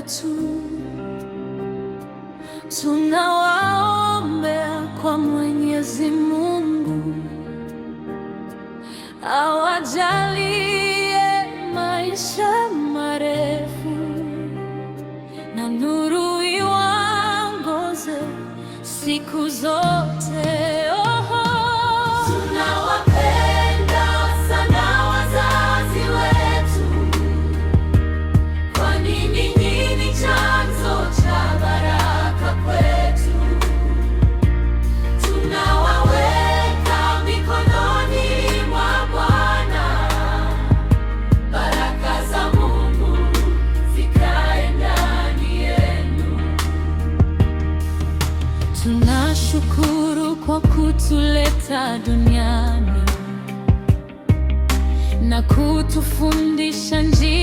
wetu. Tunawaombea kwa Mwenyezi Mungu awajalie maisha marefu na nuru iwaongoze siku zote. Tunawapenda sana wazazi wetu, kwani ninyi ni chanzo cha baraka kwetu. Tunawaweka mikononi mwa Bwana, baraka za Mungu zikae ndani yenu. Tunashukuru kwa kutuleta duniani na kutufundisha njia